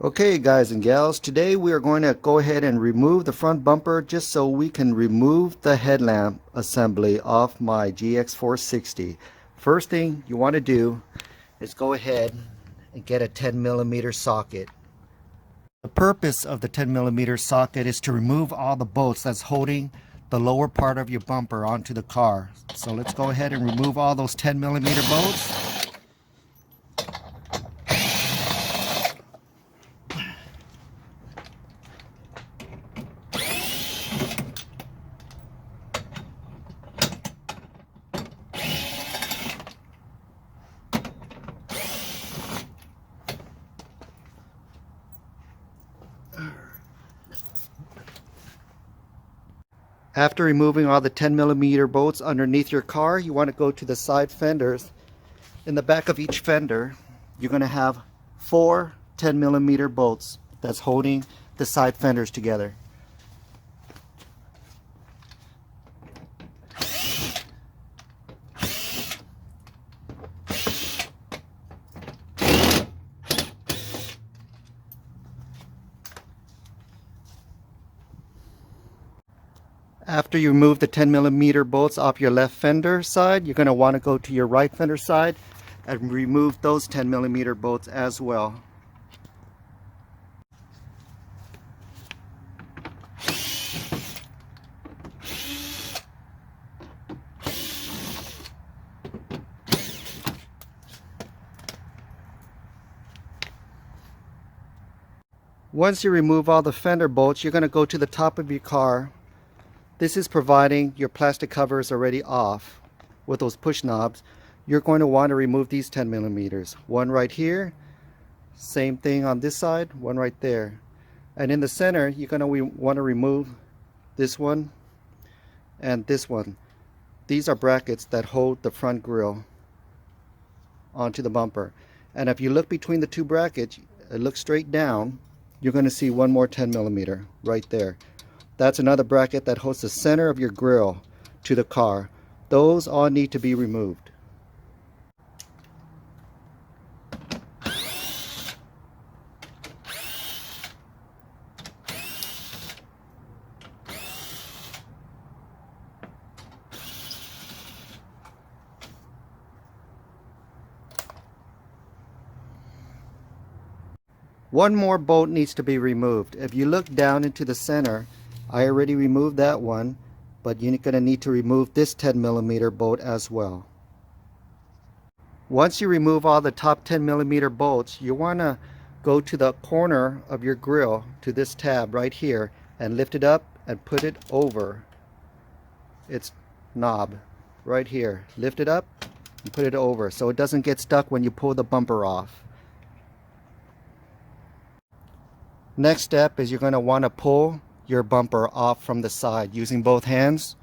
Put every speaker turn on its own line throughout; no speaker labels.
Okay guys and gals, today we are going to go ahead and remove the front bumper just so we can remove the headlamp assembly off my GX460. First thing you want to do is go ahead and get a 10mm socket. The purpose of the 10mm socket is to remove all the bolts that's holding the lower part of your bumper onto the car. So let's go ahead and remove all those 10mm bolts. After removing all the 10mm bolts underneath your car, you want to go to the side fenders. In the back of each fender, you're going to have 4 10mm bolts that's holding the side fenders together. After you remove the 10mm bolts off your left fender side, you're going to want to go to your right fender side and remove those 10mm bolts as well. Once you remove all the fender bolts, you're going to go to the top of your car. This is providing your plastic cover is already off with those push knobs. You're going to want to remove these 10mm. One right here, same thing on this side, one right there. And in the center, you're going to want to remove this one and this one. These are brackets that hold the front grille onto the bumper. And if you look between the two brackets, look straight down, you're going to see one more 10mm right there. That's another bracket that holds the center of your grille to the car. Those all need to be removed. One more bolt needs to be removed. If you look down into the center, I already removed that one, but you're going to need to remove this 10mm bolt as well. Once you remove all the top 10mm bolts, you want to go to the corner of your grille to this tab right here and lift it up and put it over its knob right here. Lift it up and put it over so it doesn't get stuck when you pull the bumper off. Next step is you're going to want to pull your bumper off from the side using both hands.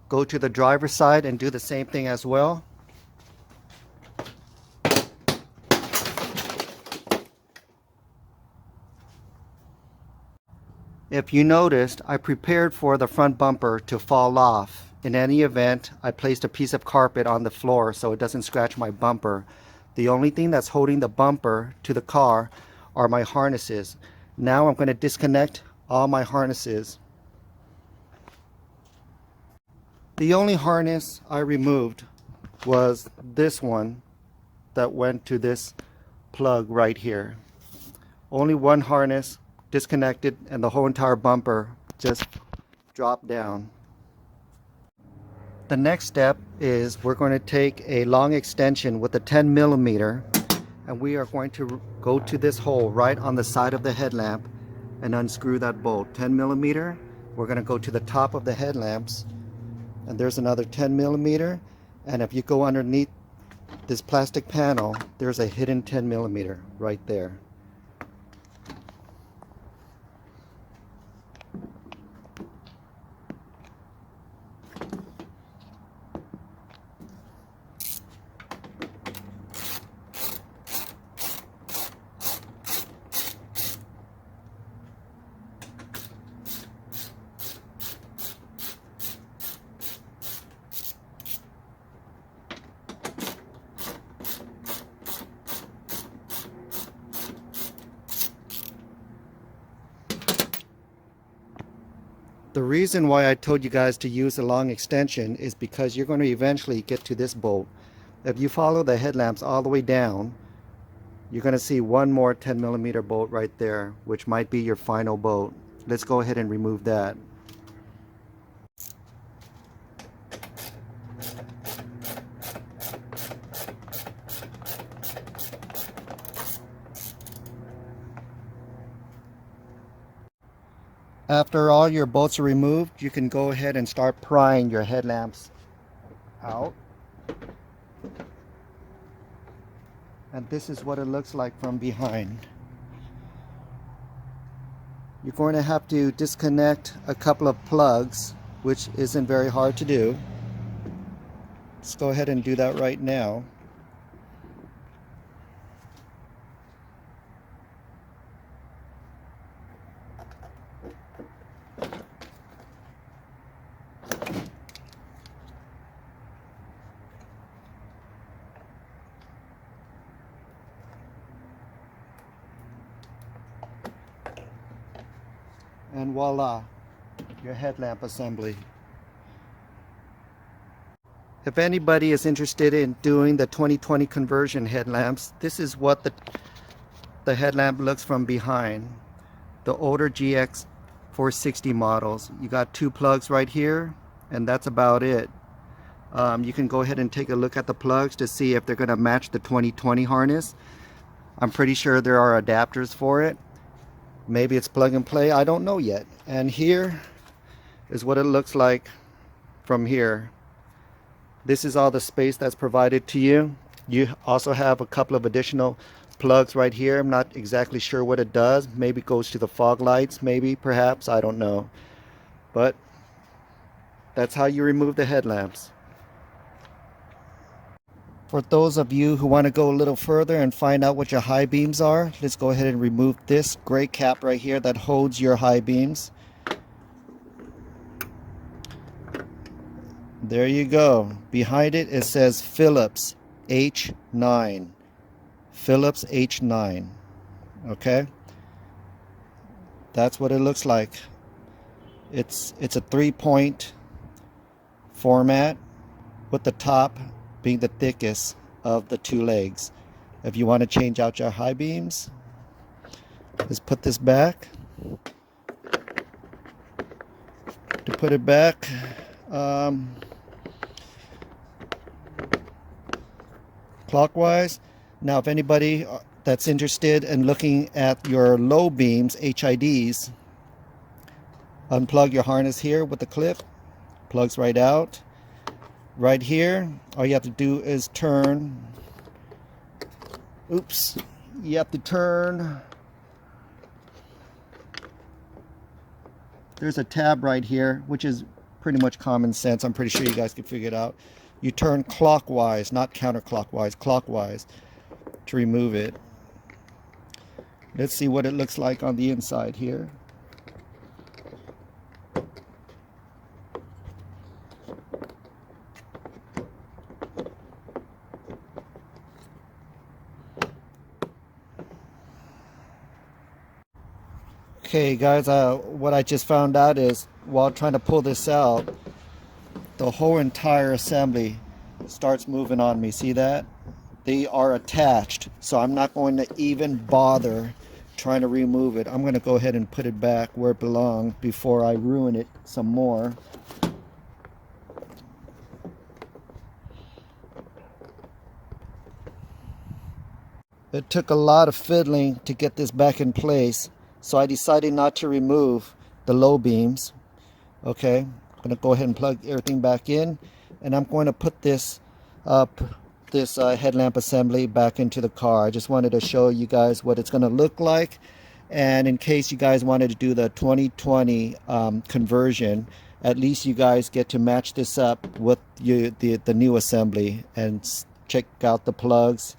Go to the driver's side and do the same thing as well. If you noticed, I prepared for the front bumper to fall off. In any event, I placed a piece of carpet on the floor so it doesn't scratch my bumper. The only thing that's holding the bumper to the car are my harnesses. Now I'm going to disconnect all my harnesses. The only harness I removed was this one that went to this plug right here. Only one harness disconnected and the whole entire bumper just dropped down. The next step is we're going to take a long extension with a 10mm and we are going to go to this hole right on the side of the headlamp and unscrew that bolt. 10mm, we're going to go to the top of the headlamps and there's another 10mm, and if you go underneath this plastic panel, there's a hidden 10mm right there. The reason why I told you guys to use a long extension is because you're going to eventually get to this bolt. If you follow the headlamps all the way down, you're going to see one more 10mm bolt right there, which might be your final bolt. Let's go ahead and remove that. After all your bolts are removed, you can go ahead and start prying your headlamps out. And this is what it looks like from behind. You're going to have to disconnect a couple of plugs, which isn't very hard to do. Let's go ahead and do that right now. And voila, your headlamp assembly. If anybody is interested in doing the 2020 conversion headlamps, this is what the headlamp looks from behind. The older GX460 models. You got two plugs right here, and that's about it. You can go ahead and take a look at the plugs to see if they're going to match the 2020 harness. I'm pretty sure there are adapters for it. Maybe it's plug and play, I don't know yet. And here is what it looks like from here. This is all the space that's provided to you. You also have a couple of additional plugs right here. I'm not exactly sure what it does. Maybe it goes to the fog lights, maybe, perhaps, I don't know. But that's how you remove the headlamps. For those of you who want to go a little further and find out what your high beams are, let's go ahead and remove this gray cap right here that holds your high beams. There you go. Behind it, it says Phillips H9. Phillips H9. Okay? That's what it looks like. It's a 3-point format with the top being the thickest of the two legs. If you want to change out your high beams, let's put this back. To put it back, clockwise. Now if anybody that's interested in looking at your low beams, HIDs, unplug your harness here with the clip, plugs right out. Right here, all you have to do is turn, oops, you have to turn, there's a tab right here, which is pretty much common sense. I'm pretty sure you guys can figure it out. You turn clockwise, not counterclockwise, clockwise to remove it. Let's see what it looks like on the inside here. Okay guys, what I just found out is while trying to pull this out, the whole entire assembly starts moving on me. See that? They are attached, so I'm not going to even bother trying to remove it. I'm going to go ahead and put it back where it belongs before I ruin it some more. It took a lot of fiddling to get this back in place. So I decided not to remove the low beams. Okay, I'm going to go ahead and plug everything back in, and I'm going to put this headlamp assembly back into the car. I just wanted to show you guys what it's going to look like, and in case you guys wanted to do the 2020 conversion, at least you guys get to match this up with the new assembly and check out the plugs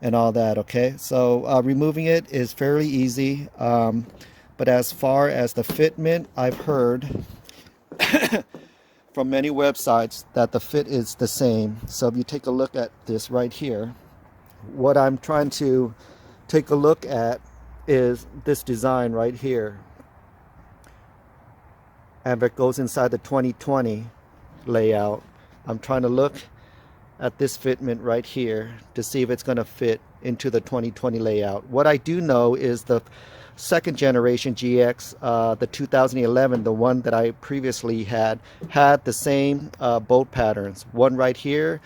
and all that. Okay, so removing it is fairly easy, but as far as the fitment, I've heard from many websites that the fit is the same. So if you take a look at this right here, what I'm trying to take a look at is this design right here. and it goes inside the 2020 layout. I'm trying to look at this fitment right here to see if it's going to fit into the 2020 layout. What I do know is the second generation GX, the 2011, the one that I previously had the same bolt patterns. One right here,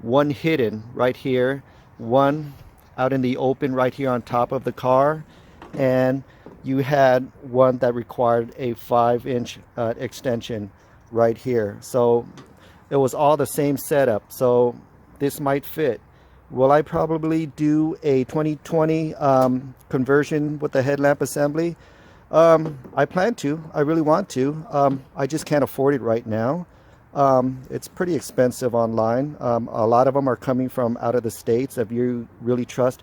one hidden right here, one out in the open right here on top of the car, and you had one that required a 5-inch extension right here. So it was all the same setup, so this might fit. Will I probably do a 2020 conversion with the headlamp assembly? I plan to. I really want to. I just can't afford it right now. It's pretty expensive online. A lot of them are coming from out of the States. If you really trust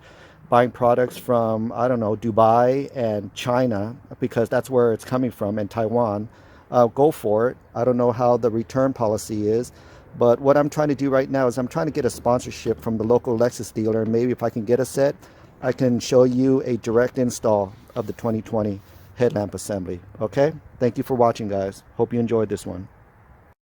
buying products from, I don't know, Dubai and China, because that's where it's coming from, and Taiwan, go for it. I don't know how the return policy is, but what I'm trying to do right now is I'm trying to get a sponsorship from the local Lexus dealer, and maybe if I can get a set, I can show you a direct install of the 2020 headlamp assembly. Okay? Thank you for watching, guys. Hope you enjoyed this one.